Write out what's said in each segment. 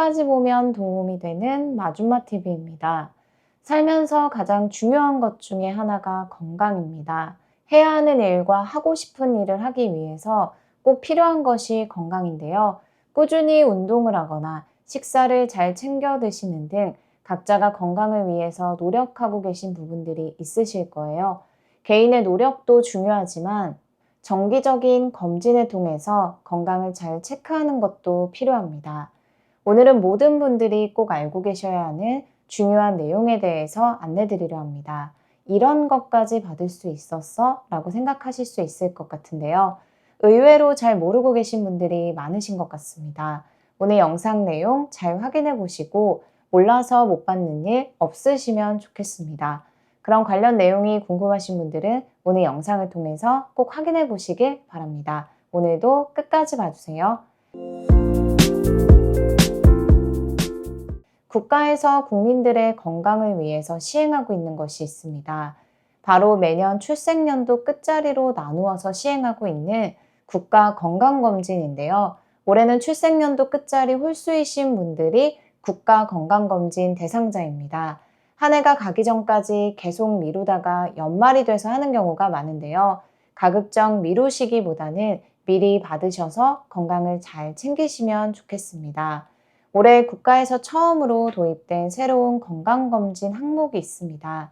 끝까지 보면 도움이 되는 마줌마TV입니다. 살면서 가장 중요한 것 중에 하나가 건강입니다. 해야 하는 일과 하고 싶은 일을 하기 위해서 꼭 필요한 것이 건강인데요. 꾸준히 운동을 하거나 식사를 잘 챙겨 드시는 등 각자가 건강을 위해서 노력하고 계신 부분들이 있으실 거예요. 개인의 노력도 중요하지만 정기적인 검진을 통해서 건강을 잘 체크하는 것도 필요합니다. 오늘은 모든 분들이 꼭 알고 계셔야 하는 중요한 내용에 대해서 안내드리려 합니다. 이런 것까지 받을 수 있었어? 라고 생각하실 수 있을 것 같은데요. 의외로 잘 모르고 계신 분들이 많으신 것 같습니다. 오늘 영상 내용 잘 확인해 보시고 몰라서 못 받는 일 없으시면 좋겠습니다. 그런 관련 내용이 궁금하신 분들은 오늘 영상을 통해서 꼭 확인해 보시길 바랍니다. 오늘도 끝까지 봐주세요. 국가에서 국민들의 건강을 위해서 시행하고 있는 것이 있습니다. 바로 매년 출생연도 끝자리로 나누어서 시행하고 있는 국가건강검진인데요. 올해는 출생연도 끝자리 홀수이신 분들이 국가건강검진 대상자입니다. 한 해가 가기 전까지 계속 미루다가 연말이 돼서 하는 경우가 많은데요. 가급적 미루시기보다는 미리 받으셔서 건강을 잘 챙기시면 좋겠습니다. 올해 국가에서 처음으로 도입된 새로운 건강검진 항목이 있습니다.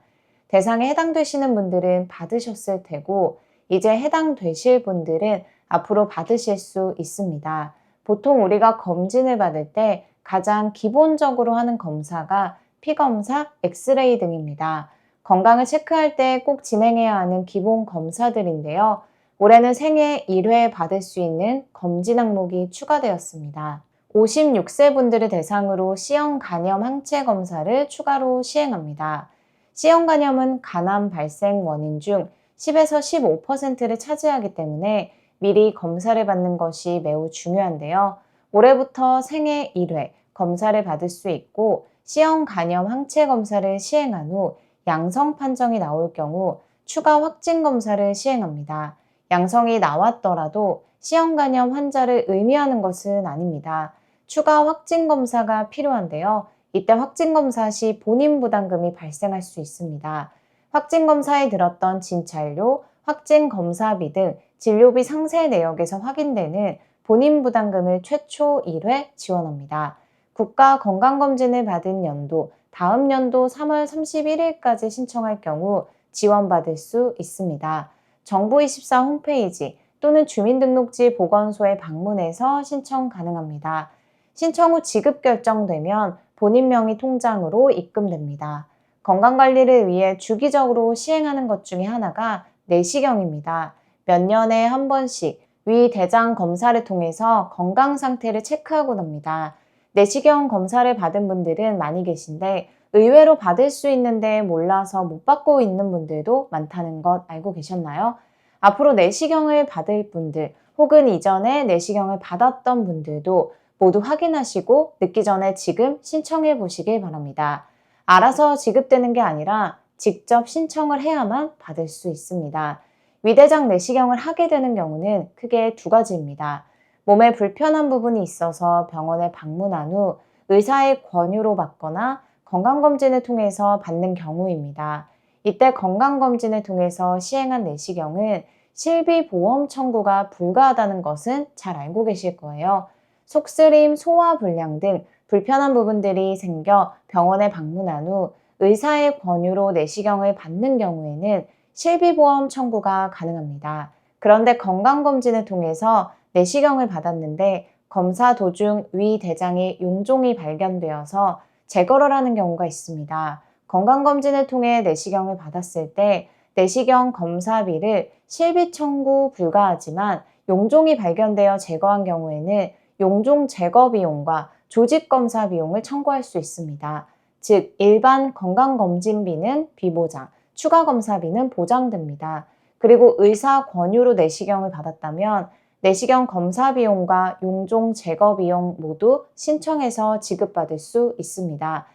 대상에 해당되시는 분들은 받으셨을 테고 이제 해당되실 분들은 앞으로 받으실 수 있습니다. 보통 우리가 검진을 받을 때 가장 기본적으로 하는 검사가 피검사, 엑스레이 등입니다. 건강을 체크할 때 꼭 진행해야 하는 기본 검사들인데요. 올해는 생애 1회 받을 수 있는 검진 항목이 추가되었습니다. 56세 분들을 대상으로 C형 간염 항체 검사를 추가로 시행합니다. C형 간염은 간암 발생 원인 중 10에서 15%를 차지하기 때문에 미리 검사를 받는 것이 매우 중요한데요. 올해부터 생애 1회 검사를 받을 수 있고 C형 간염 항체 검사를 시행한 후 양성 판정이 나올 경우 추가 확진 검사를 시행합니다. 양성이 나왔더라도 C형 간염 환자를 의미하는 것은 아닙니다. 추가 확진 검사가 필요한데요. 이때 확진 검사 시 본인 부담금이 발생할 수 있습니다. 확진 검사에 들었던 진찰료, 확진 검사비 등 진료비 상세 내역에서 확인되는 본인 부담금을 최초 1회 지원합니다. 국가 건강검진을 받은 연도, 다음 연도 3월 31일까지 신청할 경우 지원받을 수 있습니다. 정부24 홈페이지 또는 주민등록지 보건소에 방문해서 신청 가능합니다. 신청 후 지급 결정되면 본인 명의 통장으로 입금됩니다. 건강관리를 위해 주기적으로 시행하는 것 중에 하나가 내시경입니다. 몇 년에 한 번씩 위, 대장 검사를 통해서 건강 상태를 체크하곤 합니다. 내시경 검사를 받은 분들은 많이 계신데 의외로 받을 수 있는데 몰라서 못 받고 있는 분들도 많다는 것 알고 계셨나요? 앞으로 내시경을 받을 분들 혹은 이전에 내시경을 받았던 분들도 모두 확인하시고 늦기 전에 지금 신청해 보시길 바랍니다. 알아서 지급되는 게 아니라 직접 신청을 해야만 받을 수 있습니다. 위대장 내시경을 하게 되는 경우는 크게 두 가지입니다. 몸에 불편한 부분이 있어서 병원에 방문한 후 의사의 권유로 받거나 건강검진을 통해서 받는 경우입니다. 이때 건강검진을 통해서 시행한 내시경은 실비보험 청구가 불가하다는 것은 잘 알고 계실 거예요. 속쓰림, 소화불량 등 불편한 부분들이 생겨 병원에 방문한 후 의사의 권유로 내시경을 받는 경우에는 실비보험 청구가 가능합니다. 그런데 건강검진을 통해서 내시경을 받았는데 검사 도중 위 대장에 용종이 발견되어서 제거를 하는 경우가 있습니다. 건강검진을 통해 내시경을 받았을 때 내시경 검사비를 실비 청구 불가하지만 용종이 발견되어 제거한 경우에는 용종 제거 비용과 조직 검사 비용을 청구할 수 있습니다. 즉, 일반 건강검진비는 비보장, 추가 검사비는 보장됩니다. 그리고 의사 권유로 내시경을 받았다면 내시경 검사 비용과 용종 제거 비용 모두 신청해서 지급받을 수 있습니다.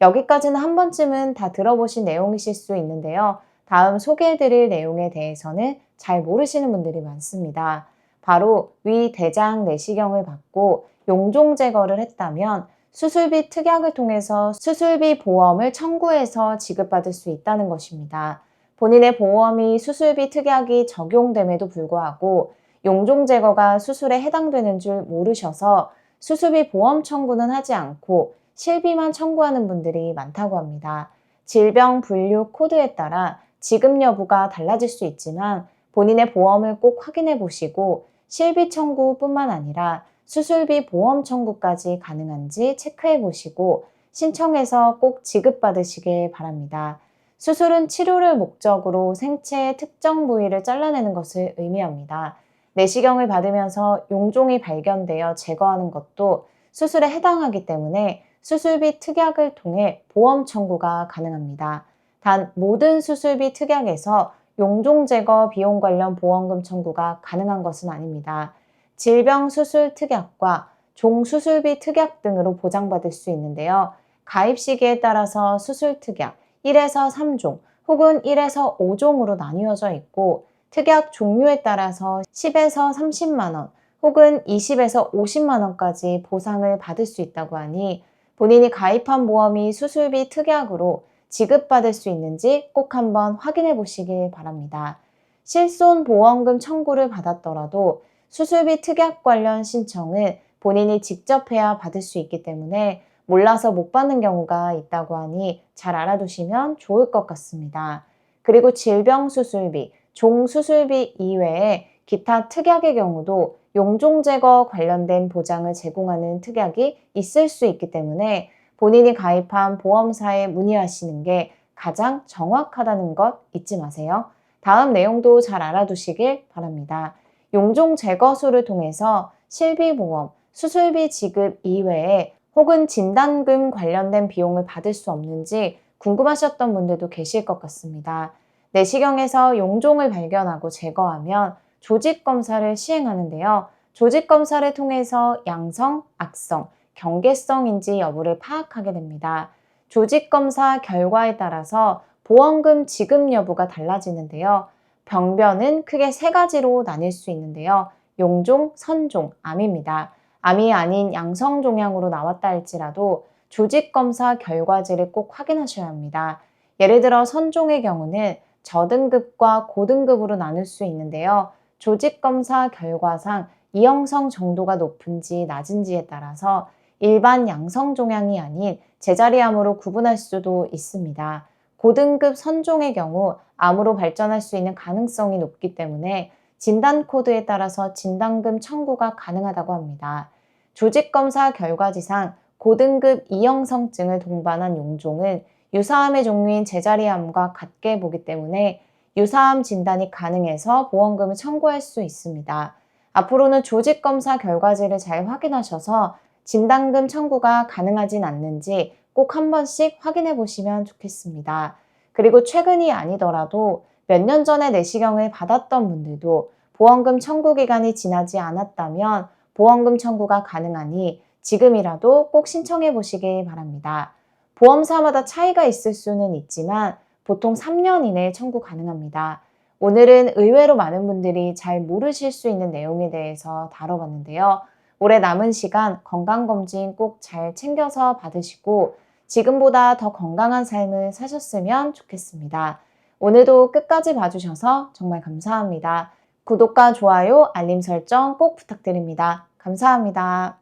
여기까지는 한 번쯤은 다 들어보신 내용이실 수 있는데요. 다음 소개해드릴 내용에 대해서는 잘 모르시는 분들이 많습니다. 바로 위 대장 내시경을 받고 용종 제거를 했다면 수술비 특약을 통해서 수술비 보험을 청구해서 지급받을 수 있다는 것입니다. 본인의 보험이 수술비 특약이 적용됨에도 불구하고 용종 제거가 수술에 해당되는 줄 모르셔서 수술비 보험 청구는 하지 않고 실비만 청구하는 분들이 많다고 합니다. 질병 분류 코드에 따라 지급 여부가 달라질 수 있지만 본인의 보험을 꼭 확인해 보시고 실비 청구뿐만 아니라 수술비 보험 청구까지 가능한지 체크해 보시고 신청해서 꼭 지급받으시길 바랍니다. 수술은 치료를 목적으로 생체의 특정 부위를 잘라내는 것을 의미합니다. 내시경을 받으면서 용종이 발견되어 제거하는 것도 수술에 해당하기 때문에 수술비 특약을 통해 보험 청구가 가능합니다. 단 모든 수술비 특약에서 용종 제거 비용 관련 보험금 청구가 가능한 것은 아닙니다. 질병 수술 특약과 종 수술비 특약 등으로 보장받을 수 있는데요. 가입 시기에 따라서 수술 특약 1에서 3종 혹은 1에서 5종으로 나뉘어져 있고 특약 종류에 따라서 10에서 30만 원 혹은 20에서 50만 원까지 보상을 받을 수 있다고 하니 본인이 가입한 보험이 수술비 특약으로 지급받을 수 있는지 꼭 한번 확인해 보시길 바랍니다. 실손보험금 청구를 받았더라도 수술비 특약 관련 신청을 본인이 직접 해야 받을 수 있기 때문에 몰라서 못 받는 경우가 있다고 하니 잘 알아두시면 좋을 것 같습니다. 그리고 질병수술비, 종수술비 이외에 기타 특약의 경우도 용종 제거 관련된 보장을 제공하는 특약이 있을 수 있기 때문에 본인이 가입한 보험사에 문의하시는 게 가장 정확하다는 것 잊지 마세요. 다음 내용도 잘 알아두시길 바랍니다. 용종 제거술을 통해서 실비보험, 수술비 지급 이외에 혹은 진단금 관련된 비용을 받을 수 없는지 궁금하셨던 분들도 계실 것 같습니다. 내시경에서 용종을 발견하고 제거하면 조직검사를 시행하는데요. 조직검사를 통해서 양성, 악성, 경계성인지 여부를 파악하게 됩니다. 조직검사 결과에 따라서 보험금 지급 여부가 달라지는데요. 병변은 크게 세 가지로 나뉠 수 있는데요. 용종, 선종, 암입니다. 암이 아닌 양성종양으로 나왔다 할지라도 조직검사 결과지를 꼭 확인하셔야 합니다. 예를 들어 선종의 경우는 저등급과 고등급으로 나눌 수 있는데요. 조직검사 결과상 이형성 정도가 높은지 낮은지에 따라서 일반 양성종양이 아닌 제자리암으로 구분할 수도 있습니다. 고등급 선종의 경우 암으로 발전할 수 있는 가능성이 높기 때문에 진단 코드에 따라서 진단금 청구가 가능하다고 합니다. 조직검사 결과지상 고등급 이형성증을 동반한 용종은 유사암의 종류인 제자리암과 같게 보기 때문에 유사암 진단이 가능해서 보험금을 청구할 수 있습니다. 앞으로는 조직검사 결과지를 잘 확인하셔서 진단금 청구가 가능하진 않는지 꼭 한 번씩 확인해 보시면 좋겠습니다. 그리고 최근이 아니더라도 몇 년 전에 내시경을 받았던 분들도 보험금 청구 기간이 지나지 않았다면 보험금 청구가 가능하니 지금이라도 꼭 신청해 보시길 바랍니다. 보험사마다 차이가 있을 수는 있지만 보통 3년 이내에 청구 가능합니다. 오늘은 의외로 많은 분들이 잘 모르실 수 있는 내용에 대해서 다뤄봤는데요. 올해 남은 시간 건강검진 꼭 잘 챙겨서 받으시고 지금보다 더 건강한 삶을 사셨으면 좋겠습니다. 오늘도 끝까지 봐주셔서 정말 감사합니다. 구독과 좋아요, 알림 설정 꼭 부탁드립니다. 감사합니다.